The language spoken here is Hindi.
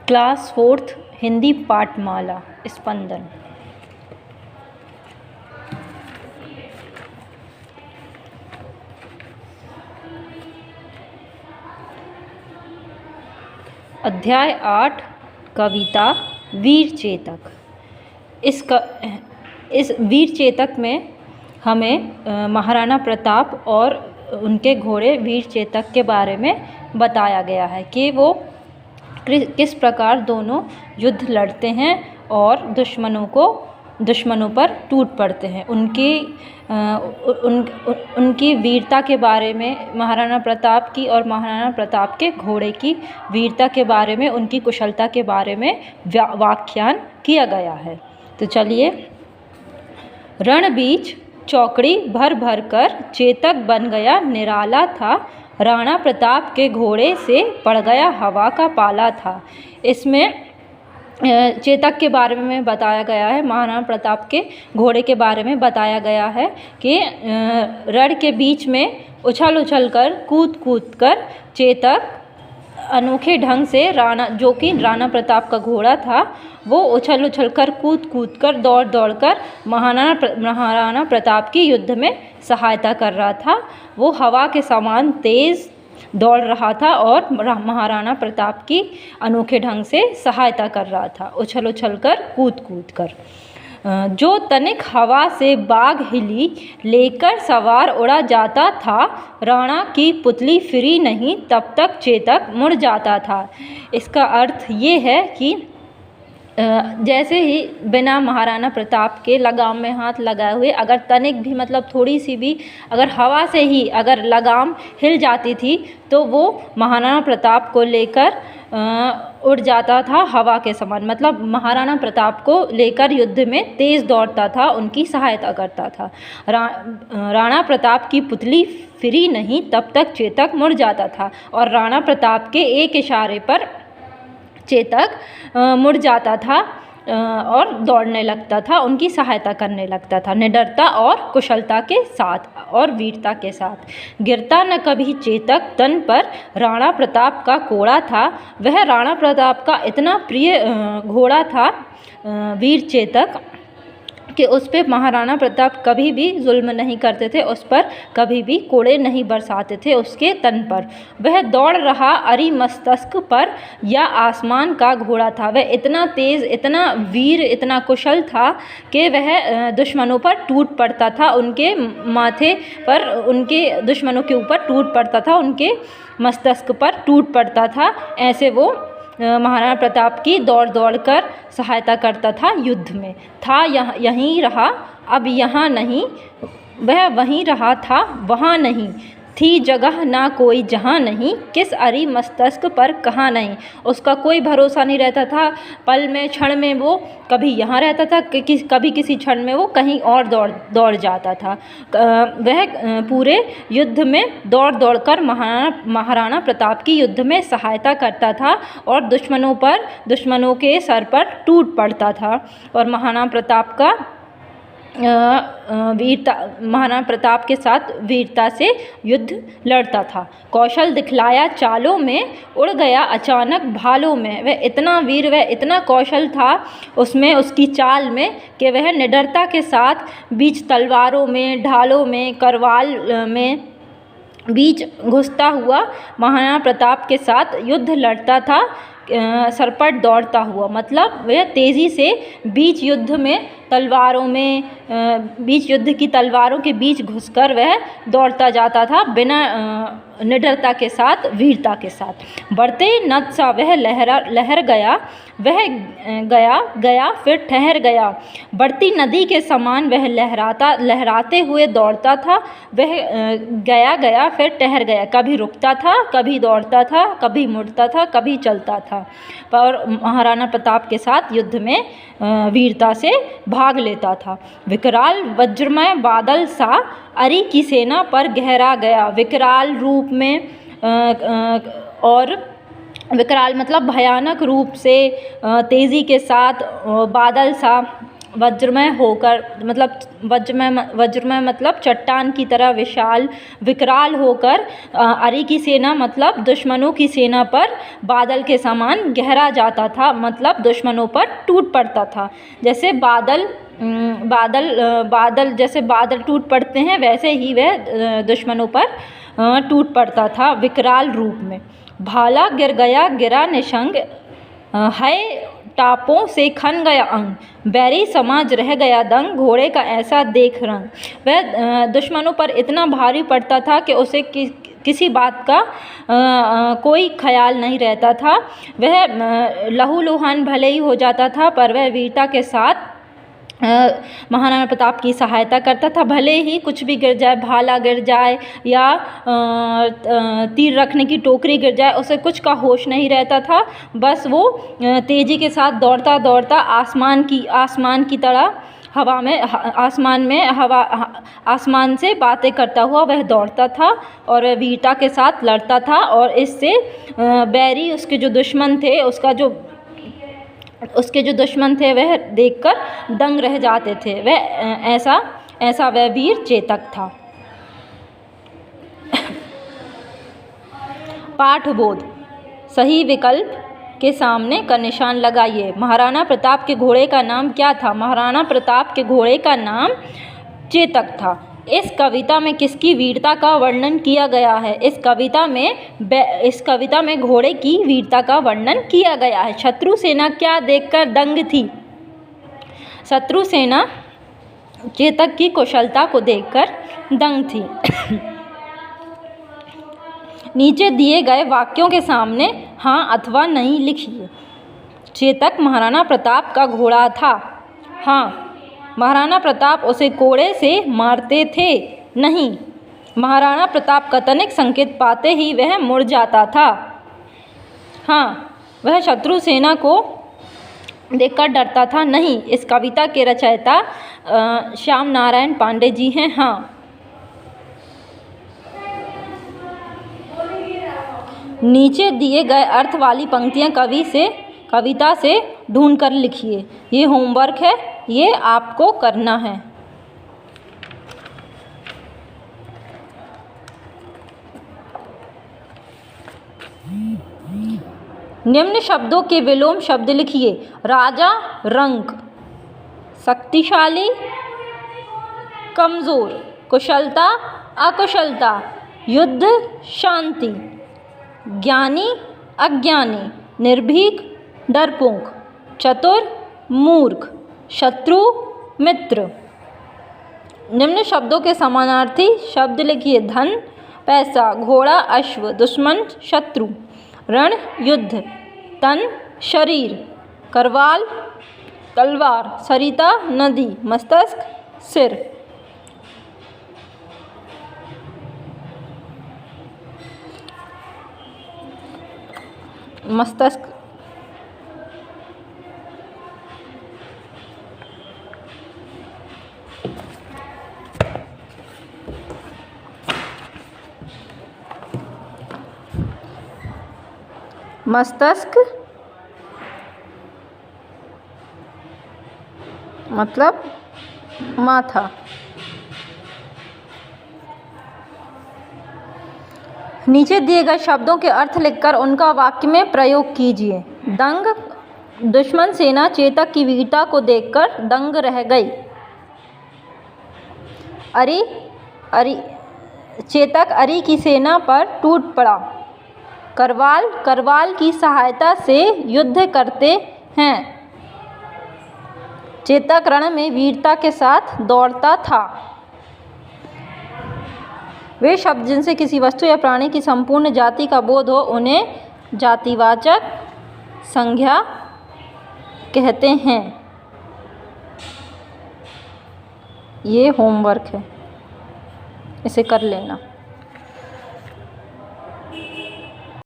क्लास 4th हिंदी पाठमाला स्पंदन। अध्याय 8 कविता वीर चेतक। इस वीर चेतक में हमें महाराणा प्रताप और उनके घोड़े वीर चेतक के बारे में बताया गया है कि वो किस प्रकार दोनों युद्ध लड़ते हैं और दुश्मनों पर टूट पड़ते हैं। उनकी वीरता के बारे में महाराणा प्रताप की और महाराणा प्रताप के घोड़े की वीरता के बारे में, उनकी कुशलता के बारे में व्याख्यान किया गया है। तो चलिए। रण बीच चौकड़ी भर भर कर चेतक बन गया निराला था, राणा प्रताप के घोड़े से पड़ गया हवा का पाला था। इसमें चेतक के बारे में बताया गया है, महाराणा प्रताप के घोड़े के बारे में बताया गया है कि रण के बीच में उछल उछल कर कूद कर चेतक अनोखे ढंग से जो कि राणा प्रताप का घोड़ा था, वो उछल उछल कर कूद कर दौड़ कर महाराणा प्रताप की युद्ध में सहायता कर रहा था। वो हवा के समान तेज़ दौड़ रहा था और महाराणा प्रताप की अनोखे ढंग से सहायता कर रहा था, उछल उछल कर कूद कर। जो तनिक हवा से बाग हिली लेकर सवार उड़ा जाता था, राणा की पुतली फिरी नहीं तब तक चेतक मुड़ जाता था। इसका अर्थ ये है कि जैसे ही बिना महाराणा प्रताप के लगाम में हाथ लगाए हुए अगर तनिक भी मतलब थोड़ी सी भी अगर हवा से ही अगर लगाम हिल जाती थी तो वो महाराणा प्रताप को लेकर उड़ जाता था हवा के समान। मतलब महाराणा प्रताप को लेकर युद्ध में तेज़ दौड़ता था, उनकी सहायता करता था। राणा प्रताप की पुतली फिरी नहीं तब तक चेतक मुड़ जाता था और राणा प्रताप के एक इशारे पर चेतक मुड़ जाता था और दौड़ने लगता था, उनकी सहायता करने लगता था निडरता और कुशलता के साथ और वीरता के साथ। गिरता न कभी चेतक तन पर राणा प्रताप का कोड़ा था। वह राणा प्रताप का इतना प्रिय घोड़ा था वीर चेतक कि उस पर महाराणा प्रताप कभी भी जुल्म नहीं करते थे, उस पर कभी भी कोड़े नहीं बरसाते थे उसके तन पर। वह दौड़ रहा अरि मस्तक पर या आसमान का घोड़ा था। वह इतना तेज़, इतना वीर, इतना कुशल था कि वह दुश्मनों पर टूट पड़ता था, उनके माथे पर, उनके दुश्मनों के ऊपर टूट पड़ता था, उनके मस्तक पर टूट पड़ता था। ऐसे वो महाराणा प्रताप की दौड़ कर सहायता करता था युद्ध में। था यहीं रहा अब यहाँ नहीं, वह वहीं रहा था वहाँ नहीं, थी जगह ना कोई जहाँ नहीं, किस अरि मस्तक पर कहाँ नहीं। उसका कोई भरोसा नहीं रहता था, पल में क्षण में वो कभी यहाँ रहता था, कभी किसी क्षण में वो कहीं और दौड़ जाता था। वह पूरे युद्ध में दौड़ कर महाराणा प्रताप की युद्ध में सहायता करता था और दुश्मनों के सर पर टूट पड़ता था और महाराणा प्रताप का महाराणा प्रताप के साथ वीरता से युद्ध लड़ता था। कौशल दिखलाया चालों में, उड़ गया अचानक भालों में। वह इतना वीर, वह इतना कौशल था उसमें, उसकी चाल में, कि वह निडरता के साथ बीच तलवारों में, ढालों में, करवाल में बीच घुसता हुआ महाराणा प्रताप के साथ युद्ध लड़ता था, सरपट दौड़ता हुआ। मतलब वह तेज़ी से बीच युद्ध में तलवारों में, बीच युद्ध की तलवारों के बीच घुसकर वह दौड़ता जाता था बिना निडरता के साथ, वीरता के साथ। बढ़ते नद सा वह लहर गया, वह गया फिर ठहर गया। बढ़ती नदी के समान वह लहराते हुए दौड़ता था। वह गया फिर ठहर गया, कभी रुकता था, कभी दौड़ता था, कभी मुड़ता था, कभी चलता था, पर महाराणा प्रताप के साथ युद्ध में वीरता से भाग लेता था। विकराल वज्रमय बादल सा अरि की सेना पर गहरा गया। विकराल रूप में और विकराल मतलब भयानक रूप से, तेज़ी के साथ, बादल सा वज्रमय होकर, मतलब वज्रमय मतलब चट्टान की तरह विशाल विकराल होकर, अरि की सेना मतलब दुश्मनों की सेना पर बादल के समान गहरा जाता था, मतलब दुश्मनों पर टूट पड़ता था। जैसे बादल जैसे बादल टूट पड़ते हैं, वैसे ही वह दुश्मनों पर टूट पड़ता था विकराल रूप में। भाला गिर गया गिरा निशंग, है टापों से खन गया अंग, बैरी समाज रह गया दंग, घोड़े का ऐसा देख रंग। वह दुश्मनों पर इतना भारी पड़ता था कि उसे किसी बात का कोई ख्याल नहीं रहता था। वह लहूलुहान भले ही हो जाता था, पर वह वीरता के साथ महाराणा प्रताप की सहायता करता था। भले ही कुछ भी गिर जाए, भाला गिर जाए या तीर रखने की टोकरी गिर जाए, उसे कुछ का होश नहीं रहता था। बस वो तेज़ी के साथ दौड़ता दौड़ता आसमान की तरह आसमान से बातें करता हुआ वह दौड़ता था और वीरता के साथ लड़ता था। और इससे बैरी उसके जो दुश्मन थे वह देखकर दंग रह जाते थे। वह ऐसा वह वीर चेतक था। पाठबोध। सही विकल्प के सामने का निशान लगाइए। महाराणा प्रताप के घोड़े का नाम क्या था? महाराणा प्रताप के घोड़े का नाम चेतक था। इस कविता में किसकी वीरता का वर्णन किया गया है? इस कविता में घोड़े की वीरता का वर्णन किया गया है। शत्रु सेना क्या देखकर दंग थी? शत्रु सेना चेतक की कुशलता को देखकर दंग थी। नीचे दिए गए वाक्यों के सामने हाँ अथवा नहीं लिखिए। चेतक महाराणा प्रताप का घोड़ा था। हाँ। महाराणा प्रताप उसे कोड़े से मारते थे। नहीं। महाराणा प्रताप का तनिक संकेत पाते ही वह मुड़ जाता था। हाँ। वह शत्रु सेना को देखकर डरता था। नहीं। इस कविता के रचयिता श्याम नारायण पांडे जी हैं। हाँ। नीचे दिए गए अर्थ वाली पंक्तियाँ कविता से ढूंढकर लिखिए। ये होमवर्क है, ये आपको करना है। निम्न शब्दों के विलोम शब्द लिखिए। राजा रंक, शक्तिशाली कमजोर, कुशलता अकुशलता, युद्ध शांति, ज्ञानी अज्ञानी, निर्भीक डरपोक, चतुर मूर्ख, शत्रु मित्र। निम्न शब्दों के समानार्थी शब्द लिखिए। धन पैसा, घोड़ा अश्व, दुश्मन शत्रु, रण युद्ध, तन शरीर, करवाल तलवार, सरिता नदी, मस्तिष्क सिर। मस्तिष्क मतलब माथा। नीचे दिए गए शब्दों के अर्थ लिखकर उनका वाक्य में प्रयोग कीजिए। दंग, दुश्मन सेना चेतक की वीरता को देखकर दंग रह गई। चेतक अरि की सेना पर टूट पड़ा। करवाल की सहायता से युद्ध करते हैं। चेतक रण में वीरता के साथ दौड़ता था। वे शब्द जिनसे किसी वस्तु या प्राणी की संपूर्ण जाति का बोध हो उन्हें जातिवाचक संज्ञा कहते हैं। ये होमवर्क है, इसे कर लेना।